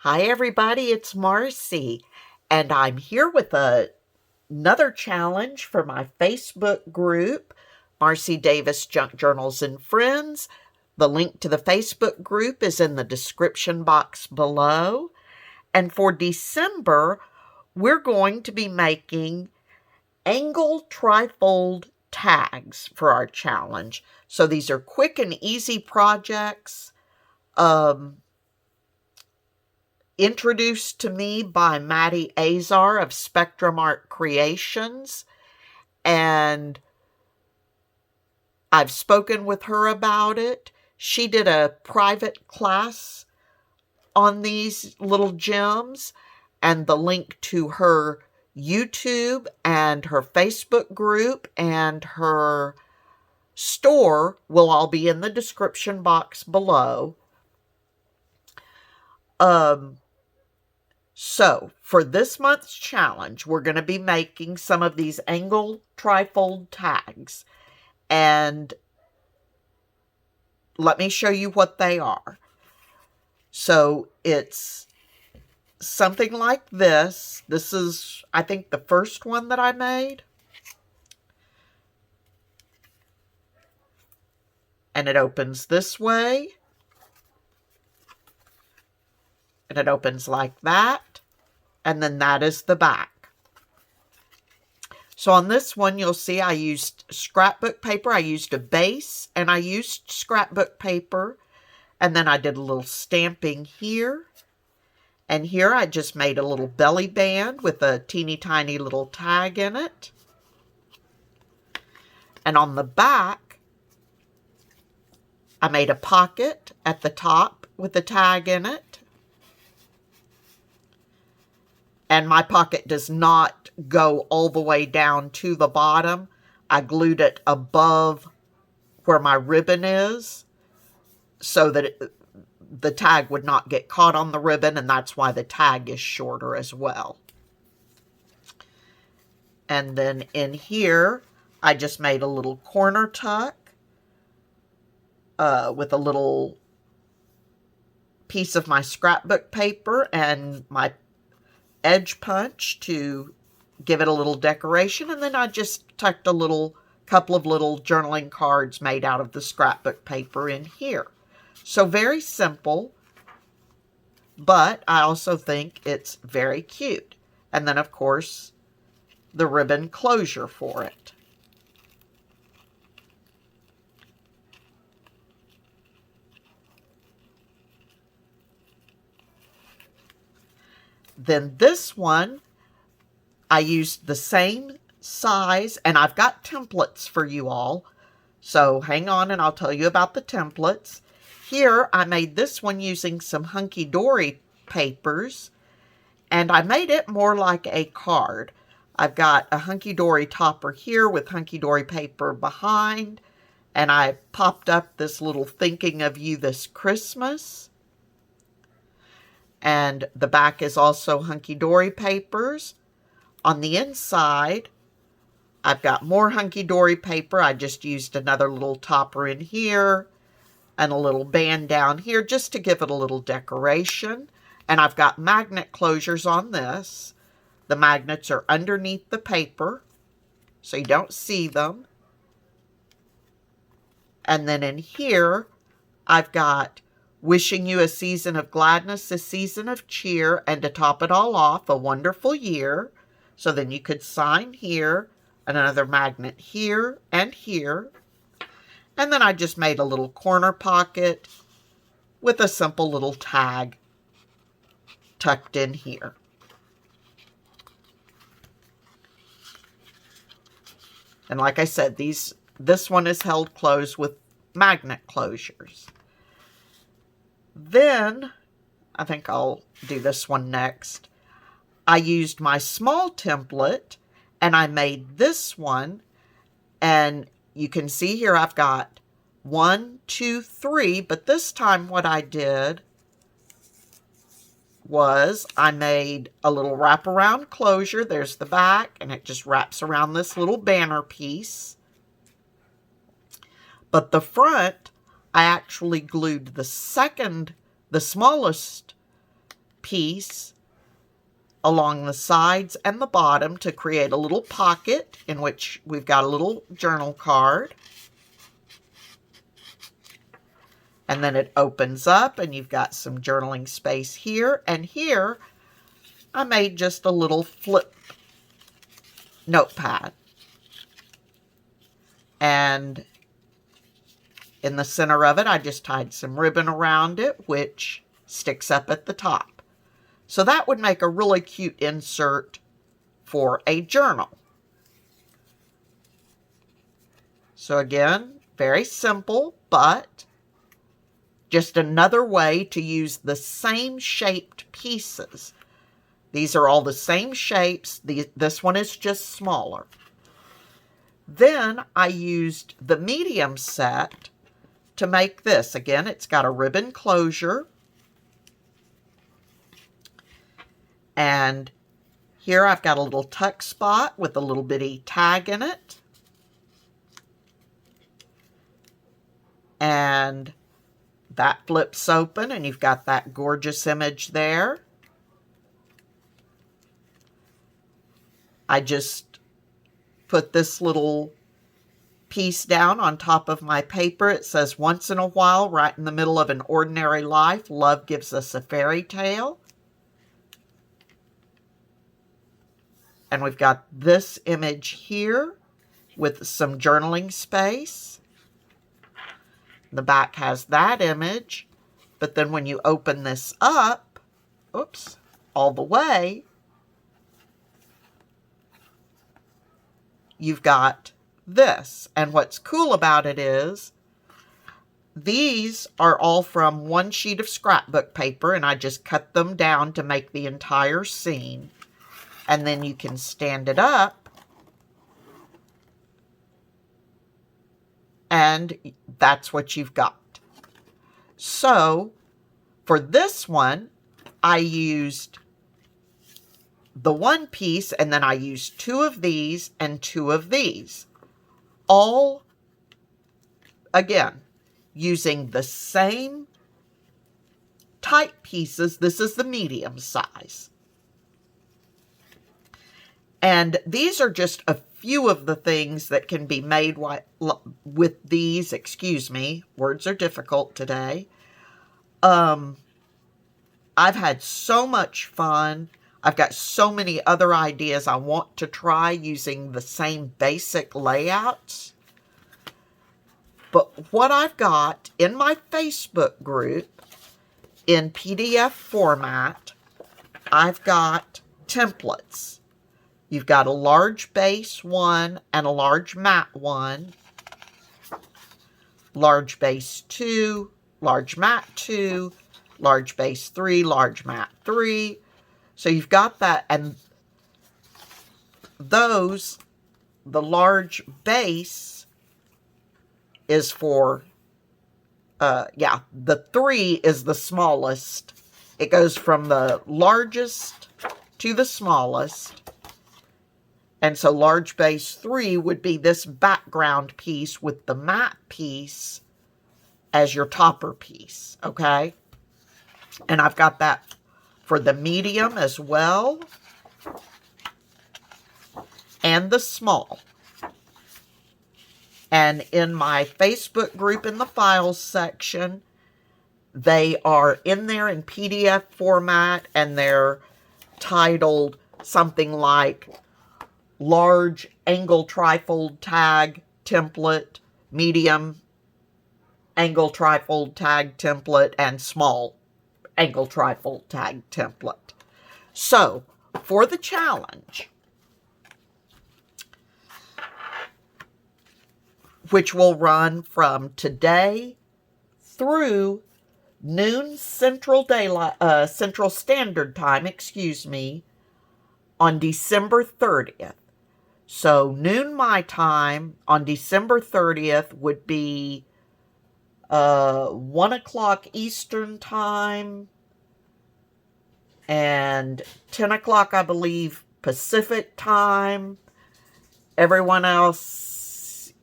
Hi everybody, it's Marcy, and I'm here with another challenge for my Facebook group, Marcy Davis Junk Journals and Friends. The link to the Facebook group is in the description box below. And for December, we're going to be making angle trifold tags for our challenge. So these are quick and easy projects. Introduced to me by Maddie Azar of Spectrum Art Creations, and I've spoken with her about it. She did a private class on these little gems, and the link to her YouTube and her Facebook group and her store will all be in the description box below. So, for this month's challenge, we're going to be making some of these angle trifold tags. And let me show you what they are. So, it's something like this. This is, I think, the first one that I made. And it opens this way. And it opens like that. And then that is the back. So on this one, you'll see I used scrapbook paper. I used a base and I used scrapbook paper. And then I did a little stamping here. And here I just made a little belly band with a teeny tiny little tag in it. And on the back, I made a pocket at the top with a tag in it. And my pocket does not go all the way down to the bottom. I glued it above where my ribbon is so that the tag would not get caught on the ribbon, and that's why the tag is shorter as well. And then in here, I just made a little corner tuck with a little piece of my scrapbook paper and my edge punch to give it a little decoration, and then I just tucked a couple of little journaling cards made out of the scrapbook paper in here. So very simple, but I also think it's very cute. And then of course the ribbon closure for it. Then this one, I used the same size, and I've got templates for you all. So hang on and I'll tell you about the templates. Here, I made this one using some hunky-dory papers, and I made it more like a card. I've got a hunky-dory topper here with hunky-dory paper behind, and I popped up this little thinking of you this Christmas. And the back is also hunky-dory papers. On the inside, I've got more hunky-dory paper. I just used another little topper in here and a little band down here just to give it a little decoration. And I've got magnet closures on this. The magnets are underneath the paper, so you don't see them. And then in here, I've got wishing you a season of gladness, a season of cheer, and to top it all off, a wonderful year. So then you could sign here, and another magnet here and here. And then I just made a little corner pocket with a simple little tag tucked in here. And like I said, this one is held closed with magnet closures. Then, I think I'll do this one next. I used my small template and I made this one. And you can see here I've got 1, 2, 3. But this time what I did was I made a little wraparound closure. There's the back, and it just wraps around this little banner piece. But the front, I actually glued the smallest piece along the sides and the bottom to create a little pocket in which we've got a little journal card. And then it opens up and you've got some journaling space here. And here I made just a little flip notepad. And in the center of it, I just tied some ribbon around it, which sticks up at the top. So that would make a really cute insert for a journal. So again, very simple, but just another way to use the same shaped pieces. These are all the same shapes. This one is just smaller. Then I used the medium set to make this. Again, it's got a ribbon closure. And here I've got a little tuck spot with a little bitty tag in it. And that flips open and you've got that gorgeous image there. I just put this little piece down on top of my paper. It says, "Once in a while, right in the middle of an ordinary life, love gives us a fairy tale." And we've got this image here with some journaling space. The back has that image, but then when you open this up, oops, all the way, you've got this. And what's cool about it is these are all from one sheet of scrapbook paper, and I just cut them down to make the entire scene. And then you can stand it up, and that's what you've got. So for this one, I used the one piece, and then I used 2 of these and 2 of these. All, again, using the same type pieces. This is the medium size. And these are just a few of the things that can be made with these. Excuse me, words are difficult today. I've had so much fun. I've got so many other ideas I want to try using the same basic layouts. But what I've got in my Facebook group in PDF format, I've got templates. You've got a large base one and a large mat one, large base 2, large mat 2, large base 3, large mat 3. So you've got that, and those, the large base is for, the 3 is the smallest. It goes from the largest to the smallest. And so large base 3 would be this background piece with the matte piece as your topper piece, okay? And I've got that for the medium as well, and the small. And in my Facebook group in the files section, they are in there in PDF format, and they're titled something like large angle trifold tag template, medium angle trifold tag template, and small angle trifold tag template. So for the challenge, which will run from today through noon Central Standard Time, on December 30th. So noon my time on December 30th would be 1 o'clock Eastern Time and 10 o'clock, I believe, Pacific Time. Everyone else,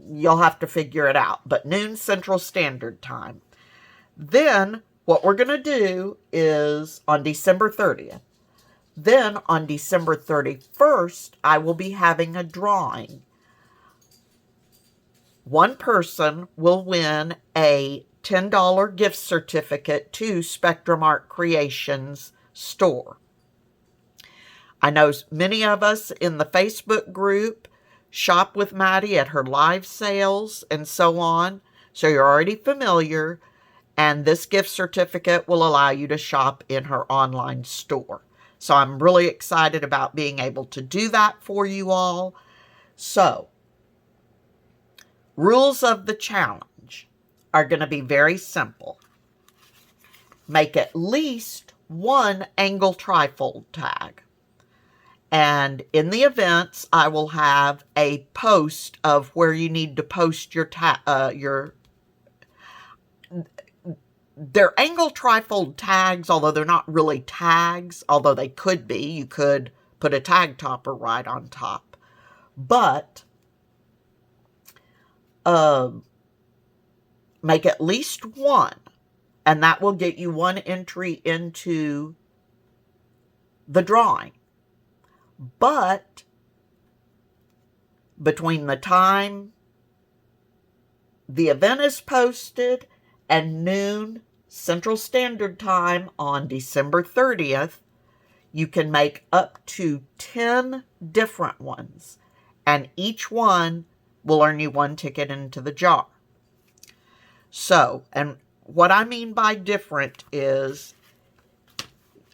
you'll have to figure it out. But noon Central Standard Time. Then what we're going to do is on December 30th. Then on December 31st, I will be having a drawing. One person will win a $10 gift certificate to Spectrum Art Creations store. I know many of us in the Facebook group shop with Maddie at her live sales and so on, so you're already familiar, and this gift certificate will allow you to shop in her online store. So I'm really excited about being able to do that for you all. So, rules of the challenge are going to be very simple. Make at least one angle trifold tag. And in the events, I will have a post of where you need to post your they're angle trifold tags, although they're not really tags, although they could be. You could put a tag topper right on top. But make at least one, and that will get you one entry into the drawing. But between the time the event is posted and noon Central Standard Time on December 30th, you can make up to 10 different ones, and each one will earn you one ticket into the jar. So, and what I mean by different is,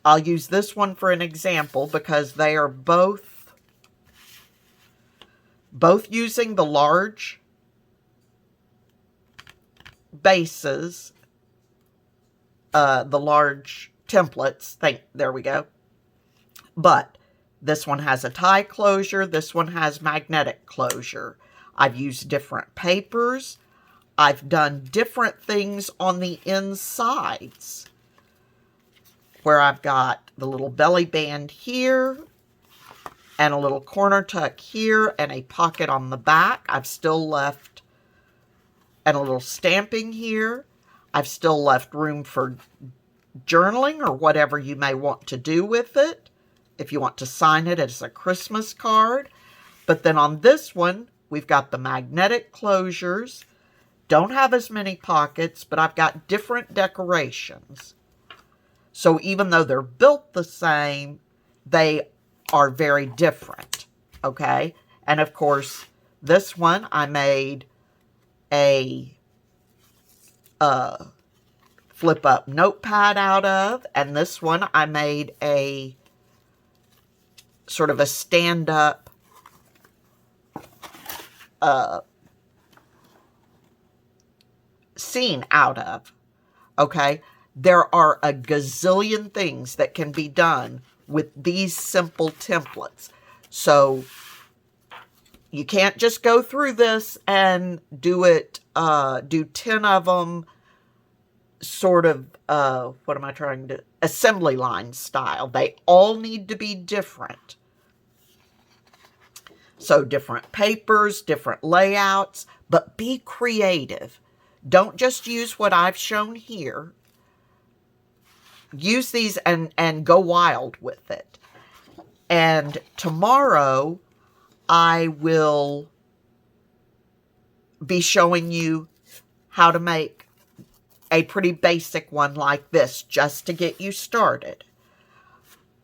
I'll use this one for an example because they are both using the large bases, the large templates. There we go. But this one has a tie closure. This one has magnetic closure. I've used different papers. I've done different things on the insides, where I've got the little belly band here and a little corner tuck here and a pocket on the back. I've still left, and a little stamping here. I've still left room for journaling or whatever you may want to do with it, if you want to sign it as a Christmas card. But then on this one, we've got the magnetic closures. Don't have as many pockets, but I've got different decorations. So even though they're built the same, they are very different, okay? And of course, this one I made a flip-up notepad out of, and this one I made a sort of a stand-up scene out of, okay? There are a gazillion things that can be done with these simple templates. So you can't just go through this and do it, do 10 of them sort of, assembly line style. They all need to be different. So different papers, different layouts, but be creative. Don't just use what I've shown here. Use these and go wild with it. And tomorrow, I will be showing you how to make a pretty basic one like this, just to get you started.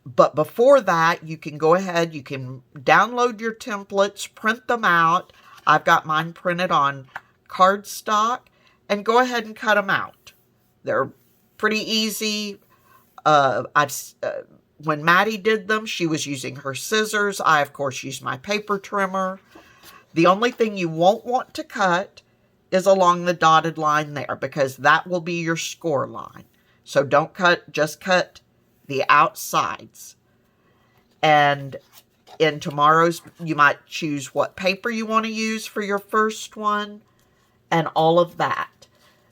But before that, you can go ahead, you can download your templates, print them out. I've got mine printed on cardstock, and go ahead and cut them out. They're pretty easy. When Maddie did them, she was using her scissors. I, of course, used my paper trimmer. The only thing you won't want to cut is along the dotted line there, because that will be your score line. So don't cut, just cut the outsides. And in tomorrow's, you might choose what paper you want to use for your first one and all of that.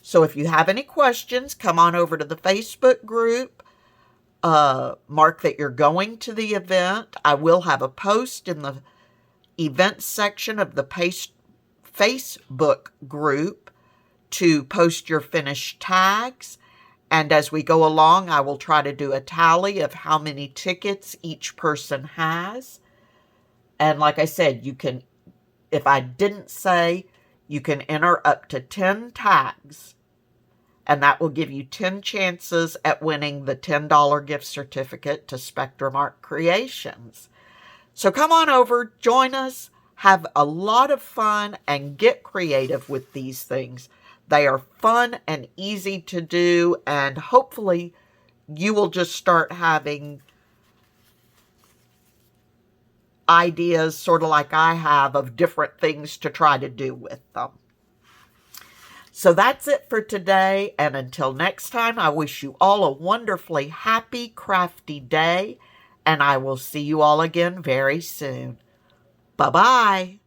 So if you have any questions, come on over to the Facebook group. Mark that you're going to the event. I will have a post in the events section of the Facebook group to post your finished tags. And as we go along, I will try to do a tally of how many tickets each person has. And like I said, you can, if I didn't say, you can enter up to 10 tags, and that will give you 10 chances at winning the $10 gift certificate to Spectrum Art Creations. So come on over, join us, have a lot of fun, and get creative with these things. They are fun and easy to do, and hopefully you will just start having ideas, sort of like I have, of different things to try to do with them. So that's it for today, and until next time, I wish you all a wonderfully happy, crafty day, and I will see you all again very soon. Bye-bye.